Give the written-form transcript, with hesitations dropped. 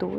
2